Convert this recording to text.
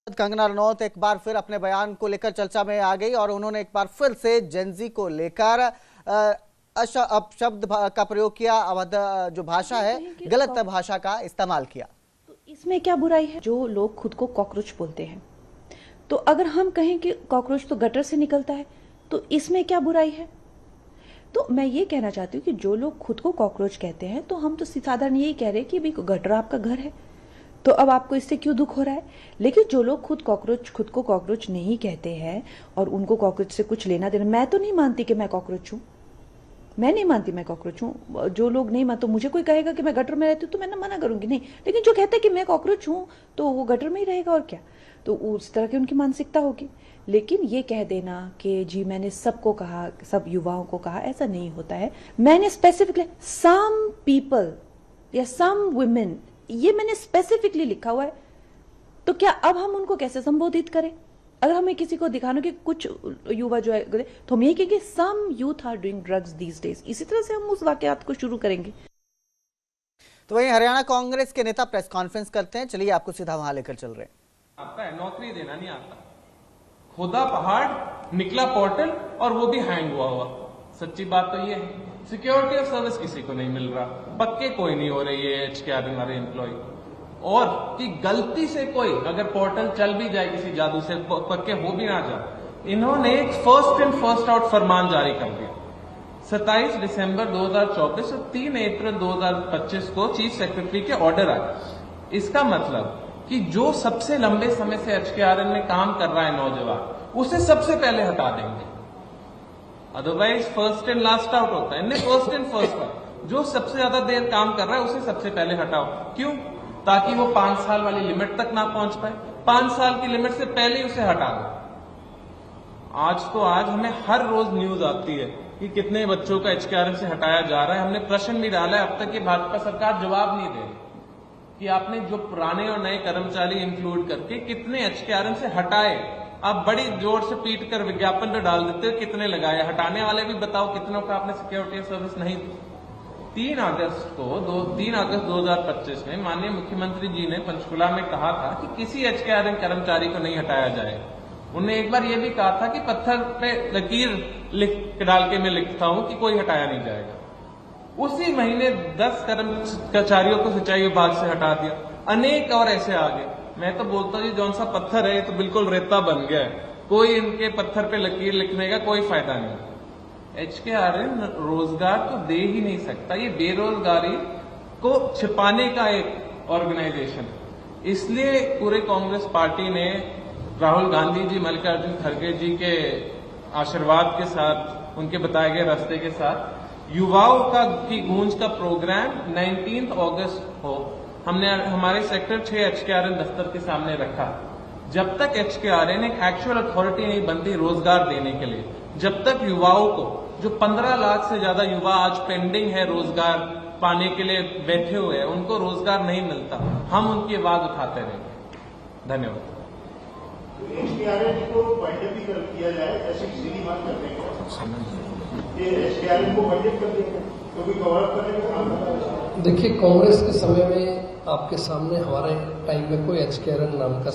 कंगना रनौत एक बार फिर अपने बयान को लेकर चर्चा में आ गई और उन्होंने एक बार फिर से जेनजी को लेकर अपशब्द का प्रयोग किया। अवध जो भाषा है, गलत भाषा का इस्तेमाल किया। तो इसमें क्या बुराई है? जो लोग खुद को कॉकरोच बोलते हैं, तो अगर हम कहें कि कॉकरोच तो गटर से निकलता है, तो इसमें क्या बुराई है? तो मैं ये कहना चाहती हूँ कि जो लोग खुद को कॉकरोच कहते हैं, तो हम तो साधारण यही कह रहे हैं कि भाई गटर आपका घर है, तो अब आपको इससे क्यों दुख हो रहा है। लेकिन जो लोग खुद को कॉकरोच नहीं कहते हैं और उनको कॉकरोच से कुछ लेना देना, मैं तो नहीं मानती कि मैं कॉकरोच हूं, मैं नहीं मानती मैं कॉकरोच हूं। जो लोग नहीं मानते, तो मुझे कोई कहेगा कि मैं गटर में रहती हूँ तो मैं ना मना करूंगी, नहीं। लेकिन जो कहते हैं कि मैं कॉकरोच हूं तो वो गटर में ही रहेगा और क्या, तो उस तरह की उनकी मानसिकता होगी। लेकिन ये कह देना कि जी मैंने सबको कहा, सब युवाओं को कहा, ऐसा नहीं होता है। मैंने स्पेसिफिकली सम पीपल या सम वुमेन, ये मैंने स्पेसिफिकली लिखा हुआ है। तो क्या अब हम उनको कैसे संबोधित करें? अगर हमें किसी को दिखाना कि कुछ युवा जो है, तो हम ये कहेंगे some youth are doing drugs these days. इसी तरह से हम उस वाकयात को शुरू करेंगे। तो वहीं हरियाणा कांग्रेस के नेता प्रेस कॉन्फ्रेंस करते हैं, चलिए आपको सीधा वहां लेकर चल रहे हैं। आता है, नौकरी देना नहीं आता, खोदा पहाड़ निकला पोर्टल और वो भी हैंग हुआ। सच्ची बात तो ये है, सिक्योरिटी और सर्विस किसी को नहीं मिल रहा, पक्के कोई नहीं हो रही है HKRN वाले एम्प्लॉय, और कि गलती से कोई अगर पोर्टल चल भी जाए किसी जादू से, पक्के हो भी ना जाए। इन्होंने एक फर्स्ट इन फर्स्ट आउट फरमान जारी कर दिया। 27 दिसंबर 2024 और 3 अप्रैल 2025 को चीफ सेक्रेटरी के ऑर्डर आए। इसका मतलब कि जो सबसे लंबे समय से HKRN में काम कर रहा है नौजवान, उसे सबसे पहले हटा देंगे। Otherwise first and last out होता है, फर्स्ट एंड फर्स्ट आउट। जो सबसे ज्यादा देर काम कर रहा है उसे सबसे पहले हटाओ। क्यों? ताकि वो 5 साल वाली लिमिट तक ना पहुंच पाए। 5 साल की लिमिट से पहले ही उसे हटा दो। आज हमें हर रोज न्यूज आती है कि कितने बच्चों का HKRN से हटाया जा रहा है। हमने प्रश्न भी डाला है, अब तक ये भाजपा सरकार जवाब नहीं दे रही कि आपने जो पुराने और नए कर्मचारी इंक्लूड करके कितने HKRN से हटाए। आप बड़ी जोर से पीट कर विज्ञापन तो डाल देते हो कितने लगाए, हटाने वाले भी बताओ कितनों का आपने सिक्योरिटी सर्विस नहीं दी। 3 अगस्त 2025 में माननीय मुख्यमंत्री जी ने पंचकुला में कहा था कि किसी HKRN कर्मचारी को नहीं हटाया जाए। उन्होंने एक बार यह भी कहा था कि पत्थर पे लकीर डाल के मैं लिखता हूं कि कोई हटाया नहीं जाएगा। उसी महीने 10 कर्मचारियों को सिंचाई विभाग से हटा दिया, अनेक और ऐसे आगे। मैं तो बोलता हूँ जौन सा पत्थर है तो बिल्कुल रेता बन गया है, कोई इनके पत्थर पे लकीर लिखने का कोई फायदा नहीं। HKRN रोजगार तो दे ही नहीं सकता, ये बेरोजगारी को छिपाने का एक ऑर्गेनाइजेशन है। इसलिए पूरे कांग्रेस पार्टी ने राहुल गांधी जी, मल्लिकार्जुन खड़गे जी के आशीर्वाद के साथ, उनके बताए गए रास्ते के साथ युवाओं की गूंज का प्रोग्राम 19 अगस्त को हमने हमारे सेक्टर 6 HKRN दफ्तर के सामने रखा। जब तक HKRN एक एक्चुअल अथॉरिटी नहीं बनती रोजगार देने के लिए, जब तक युवाओं को, जो 15 लाख से ज्यादा युवा आज पेंडिंग है रोजगार पाने के लिए बैठे हुए हैं, उनको रोजगार नहीं मिलता, हम उनकी आवाज उठाते रहेंगे। धन्यवाद। HKRN को बाइंडर भी किया जाए, ऐसी सीधी बात करते हैं कि HKRN को बाइंडर कर दिया जाए, तो भी गौरव करने का काम कर रहा है। देखिए, कांग्रेस के समय में आपके सामने हमारे टाइम में कोई HKRN नाम का